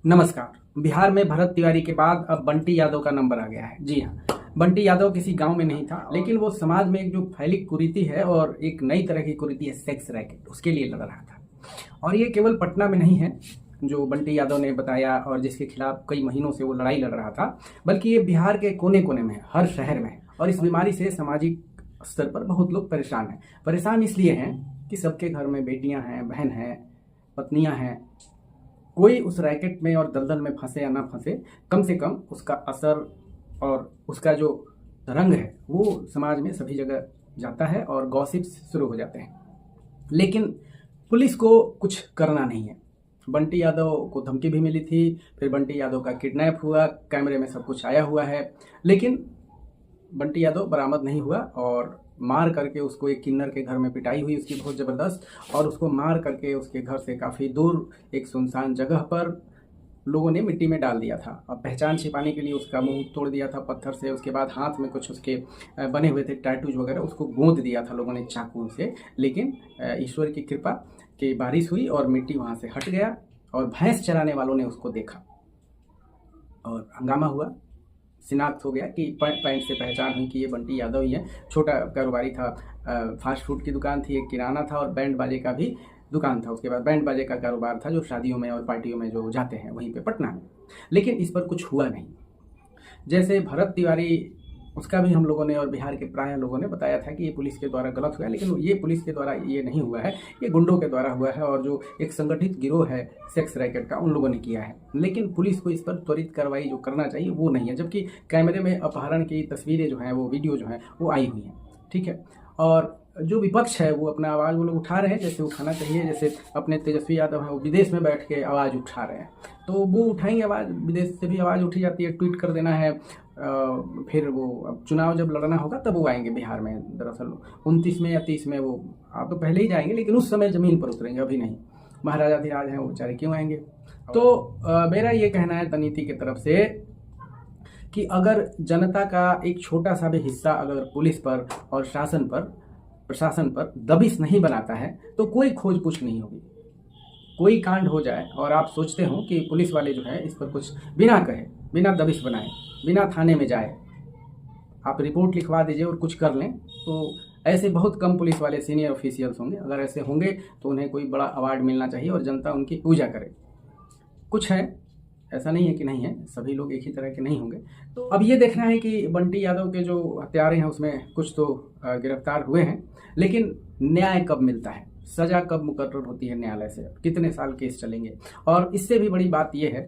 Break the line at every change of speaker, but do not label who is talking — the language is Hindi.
नमस्कार। बिहार में भरत तिवारी के बाद अब बंटी यादव का नंबर आ गया है। जी हाँ, बंटी यादव किसी गांव में नहीं था, लेकिन वो समाज में एक जो फैली कुरीति है और एक नई तरह की कुरीति है सेक्स रैकेट, उसके लिए लड़ रहा था। और ये केवल पटना में नहीं है जो बंटी यादव ने बताया और जिसके खिलाफ कई महीनों से वो लड़ाई लड़ रहा था, बल्कि ये बिहार के कोने कोने में है, हर शहर में है। और इस बीमारी से सामाजिक स्तर पर बहुत लोग परेशान हैं। परेशान इसलिए हैं कि सबके घर में बेटियां हैं, बहन हैं, पत्नियां हैं। कोई उस रैकेट में और दलदल में फंसे या ना फंसे, कम से कम उसका असर और उसका जो रंग है वो समाज में सभी जगह जाता है और गॉसिप्स शुरू हो जाते हैं। लेकिन पुलिस को कुछ करना नहीं है। बंटी यादव को धमकी भी मिली थी, फिर बंटी यादव का किडनैप हुआ, कैमरे में सब कुछ आया हुआ है, लेकिन बंटी यादव बरामद नहीं हुआ और मार करके उसको एक किन्नर के घर में पिटाई हुई उसकी बहुत ज़बरदस्त, और उसको मार करके उसके घर से काफ़ी दूर एक सुनसान जगह पर लोगों ने मिट्टी में डाल दिया था। और पहचान छिपाने के लिए उसका मुंह तोड़ दिया था पत्थर से। उसके बाद हाथ में कुछ उसके बने हुए थे टैटूज वगैरह, उसको गोंद दिया था लोगों ने चाकू से। लेकिन ईश्वर की कृपा कि बारिश हुई और मिट्टी वहाँ से हट गया और भैंस चराने वालों ने उसको देखा और हंगामा हुआ। शिनाख्त हो गया कि पैंट से पहचान हुई कि ये बंटी यादव ही है। छोटा कारोबारी था, फास्ट फूड की दुकान थी, एक किराना था और बैंड बाजे का भी दुकान था। उसके बाद बैंड बाजे का कारोबार था जो शादियों में और पार्टियों में जो जाते हैं वहीं पे पटना में। लेकिन इस पर कुछ हुआ नहीं। जैसे भरत तिवारी, उसका भी हम लोगों ने और बिहार के प्राय लोगों ने बताया था कि ये पुलिस के द्वारा गलत हुआ है, लेकिन ये पुलिस के द्वारा ये नहीं हुआ है, ये गुंडों के द्वारा हुआ है और जो एक संगठित गिरोह है सेक्स रैकेट का, उन लोगों ने किया है। लेकिन पुलिस को इस पर त्वरित कार्रवाई जो करना चाहिए वो नहीं है, जबकि कैमरे में अपहरण की तस्वीरें जो हैं, वो वीडियो जो हैं वो आई हुई हैं। ठीक है, और जो विपक्ष है वो अपना आवाज़ वो लोग उठा रहे हैं जैसे उठाना चाहिए। जैसे अपने तेजस्वी यादव हैं, वो विदेश में बैठ के आवाज़ उठा रहे हैं, तो वो उठाएंगे आवाज़, विदेश से भी आवाज़ उठी जाती है, ट्वीट कर देना है। फिर वो अब चुनाव जब लड़ना होगा तब वो आएंगे बिहार में। दरअसल 29 में या 30 में वो आप तो पहले ही जाएंगे, लेकिन उस समय ज़मीन पर उतरेंगे, अभी नहीं। महाराजाधिराज हैं वो बेचारे, क्यों आएंगे। तो मेरा ये कहना है तनीति की तरफ से कि अगर जनता का एक छोटा सा भी हिस्सा अगर पुलिस पर और प्रशासन पर दबिश नहीं बनाता है तो कोई खोज पूछ नहीं होगी। कोई कांड हो जाए और आप सोचते हो कि पुलिस वाले जो है इस पर कुछ बिना कहे, बिना दबिश बनाए, बिना थाने में जाए आप रिपोर्ट लिखवा दीजिए और कुछ कर लें, तो ऐसे बहुत कम पुलिस वाले सीनियर ऑफिशियल्स होंगे। अगर ऐसे होंगे तो उन्हें कोई बड़ा अवार्ड मिलना चाहिए और जनता उनकी पूजा करे। कुछ है, ऐसा नहीं है कि नहीं है, सभी लोग एक ही तरह के नहीं होंगे। तो अब ये देखना है कि बंटी यादव के जो हत्यारे हैं उसमें कुछ तो गिरफ्तार हुए हैं, लेकिन न्याय कब मिलता है, सजा कब मुकर्रर होती है न्यायालय से, कितने साल केस चलेंगे। और इससे भी बड़ी बात यह है